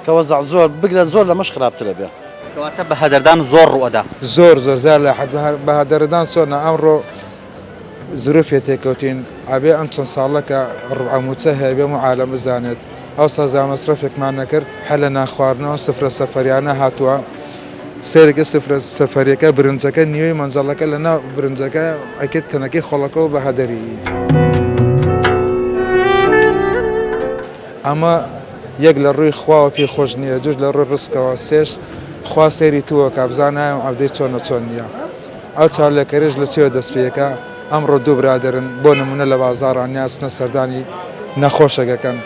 Speaker 16: کەوەزع زۆر بگرە زۆر لەمەش خراپترە بێ
Speaker 1: کەواتە بە هەدەردان زۆر ڕوەدا
Speaker 17: زۆر زار لە بە هەدەردان چۆنە ئەمڕۆ زروفێ تێکەوتین ئابێ ئەم چەند ساڵەکە ڕعەموچە هەیە بێم و عالەم بزانێت ئەو سازا مەسرەفێکمان نەکرد هە لە ناخواردنەوە سفرە سەفەریانە هاتووە سێرەکە سفرە سەفەریەکە برنجەکە نیوەی مەنزەڵەکە لە ناو برنجەکە ئەکێت تەنەکەی خۆڵەکەەوە بە هەدەری ئەمە یەک لە ڕووی خواوە پێی خۆش نییە دوش لە ڕووی ڕستکەوە سێش خوا سێری تووە کابزانایەم ئەودەی چۆن نییە ئەو چاولێکەرێژ لە چێوە دەستپێکە ئەمڕۆ دوو برادرن بۆ نمونە لە بازاڕان نیاسنە سەردانی نەخۆشەکەکەن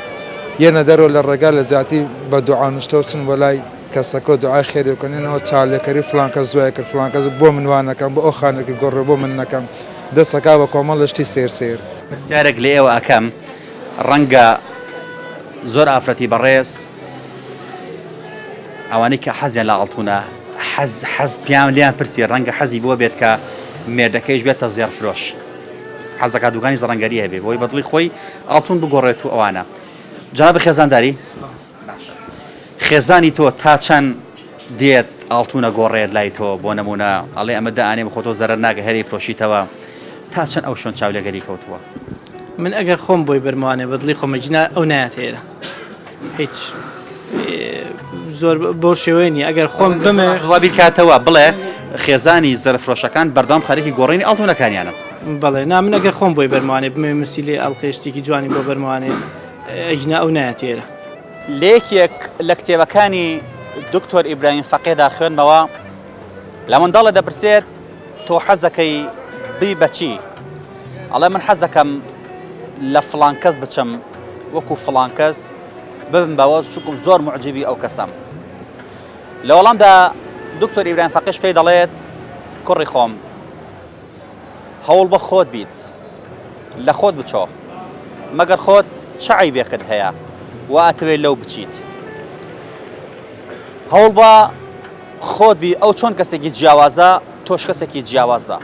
Speaker 17: یەنە دەرەوە لە ڕێگا لە جاتی بە دوعاانشتەوە چن بۆ لای کەسەکە دوعای خێریکەنینەوە چاولێکەری فلانکە زوای کرد فلانکەس بۆ منوانەکەم بۆ ئەو خانێکی گۆڕێ بۆ من نەکەم دەستەکا بە کۆمەڵ لەشتی سێر
Speaker 1: پرسیارێک لە ئێوە ئەەکەم ڕەنگە زۆر ئافرەتی بەڕێز ئەوانەی کە حەزیان لە ئاڵتونە حەز پیان لیان پرسی ڕەنگە حەزی بۆ بێت کە مێردەکەیش بێتە زێڕفرۆش حەزەکە دوکانی زەڕەنگەری هەبێ بۆی بەدڵی خۆی ئاڵتون بگۆڕێت و ئەوانە جناب خێزانداری خێزانی تۆ تا چەند دێت ئاڵتونە گۆڕێت لای تۆ بۆ نمونە ئەڵێ ئەمە دائانێ بە خۆتۆ زەرەر ناگە هەری فرۆشیتەوە تا چەند ئەو شوێن چاولێگەری کەوتووە
Speaker 13: من ئەگەر خۆم بۆی بەرمانێ بەدڵی خۆمەجینا ئەو نایەت هێرە هیچ زۆر بۆ شێوێنی ئەگەر خۆم بمێ
Speaker 1: وابی کاتەوە بڵێ خێزانی زەرفرۆشەکان بەردەم خەرێکی گۆڕینی ئاڵتونەکانیانە
Speaker 13: بەڵێ نا من ئەگەر خۆم بۆی بەرمانێ بمێ مسیلێ ئەڵقێشتێکی جوانی بۆ بەرمانێ ئەجنا ئەو نایەت هێرە
Speaker 1: لێکێک لە کتێبەکانی دکتۆر ئیبراهیم فەقێدا خوێنمەوە لە منداڵە دەپرسێت تۆ حەزەکەی بی بەچی ئەڵێ من حەزەکەم لە فڵان کەس بچم وەکو فڵان کەس ببم بەوە چووکم زۆر معجبی ئەو کەسم لە وەڵامدا دکتۆر ئیبراهیم فەقیش پێی دەڵێت کوڕی خۆم هەوڵ بە خۆت بیت لە خۆت بچۆ مەگەر خۆت چ عەیبێکت هەیە و ئەتەوێت لەو بچیت هەوڵ بە خۆت بی ئەو چۆن کەسێکی جیاوازە تۆش کەسێکی جیاواز بە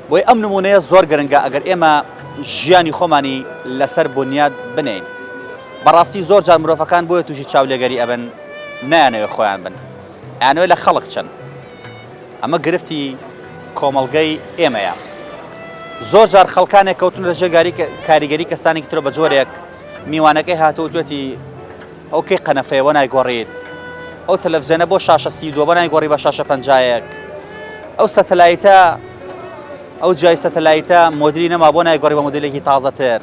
Speaker 1: بۆی ئەم نمونەیە زۆر گرنگە ئەگەر ئێمە ژیانی خۆمانی لەسەر بنیاد بنین بەڕاستی زۆر جار مرۆڤەکان بۆیە تووشی چاولێگەری ئەبن نایانەوێت خۆیان بن ئەیانەوێت لە خەڵک چن ئەمە گرفتی کۆمەڵگەی ئێمەیە زۆر جار خەڵکانێک کەوتون لە ژێر کاریگەری کەسانێکی ترۆ بە جۆرێک میوانەکەی هاتووە توێتی ئەو کەی قەنەفەیەوە نایگۆڕیت ئەو تەلەڤیزیۆنە بۆ شاشە 32 بە نایگۆڕی بە شاشە 50 ئەو سەتەلایتە ئەو جای سەتەلایتە مۆدلی نەما بۆ نایگۆڕی بە مۆدلێکی تازەتر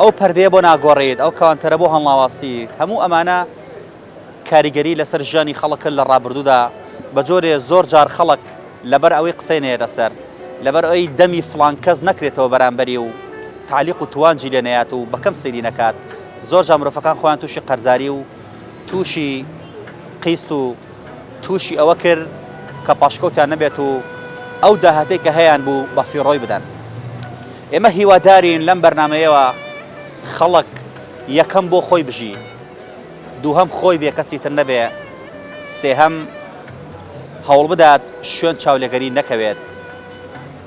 Speaker 1: ئەو پەردەیە بۆ ناگۆڕیت ئەو کەوانتەرە بۆ هەڵناواسیت هەموو ئەمانە کاریگەری لەسەر ژیانی خەڵک لە ڕابردوودا بە جۆرێ زۆر جار خەڵک لەبەر ئەوەی قسەی نەیە لەسەر لەبەر ئەوەی دەمی فڵان کەس نەکرێتەوە بەرامبەری و تعلیق و توانجی لێ نەیات و بەکەم سەیری نەکات زۆر جار مرۆڤەکان خۆیان تووشی قەرزاری و تووشی قیست و تووشی ئەوە کرد کە پاشکەوتیان نەبێت و ئەو داهاتەی کە هەیەیان بوو بە فیڕۆی بدەن ئێمە هیوادارین لەم بەرنامەیەوە خەڵک یەکەم بۆ خۆی بژی دووهەم خۆی بێ کەسی تر نەبێ سێهەم هەوڵ بدات شوێن چاولێگەری نەکەوێت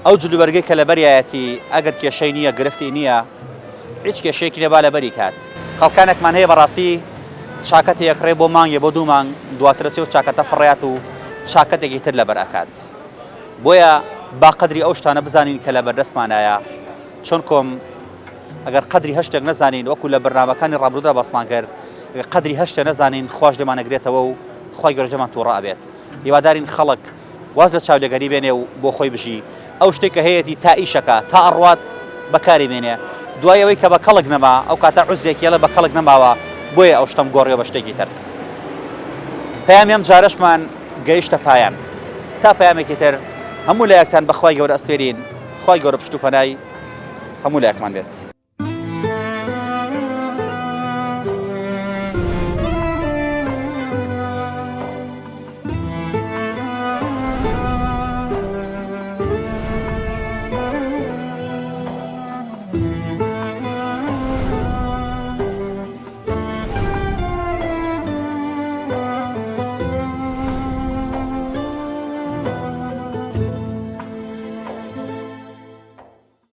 Speaker 1: ئەو جلوبەرگەی کە لەبەریایەتی ئەگەر کێشەی نییە گرفتی نییە هیچ کێشەیەکی نێبا لەبەری کات خەڵکانێکمان هەیە بەڕاستی چاکەت یەکڕێ بۆ مانگێ بۆ 2 مانگ دواترەچێ و چاکەتە فڕێات و چاکەتێکی تر لەبەر ئەکات بۆیە با قەدری ئەو شتانە بزانین کە لە بەردەستمانایە چۆن کۆم ئەگەر قەدری هەشتێک نەزانین وەکو لە بەرنامەکانی ڕابردوودا باسمان کرد قەدری هەشتێ نەزانین خوش دەمانەگرێتەوە و خی گەورەمان تووڕە ئەبێت هیوادارین خەڵک واز لە چاولێگەری بێنێ و بۆ خۆی بژی ئەو شتێک کە هەیەی تا ئیشەکە تا ئەڕوات بەکاری بێنێ دوایەوەی کە بە کەڵک نەما ئەو کاتە عوزرێکی لە بە کەڵک نەماوە بۆیە ئەو شتم گۆڕیەوە بە شتێکی تر پەیامی ئەم جارەشمان گەیشتە پایان تا پەیامێکی تر هەموو لایەکتان بەخوای گەورە ئەسپێرین خی گەورە پشت و پەنای هەموو لایەکمان بێت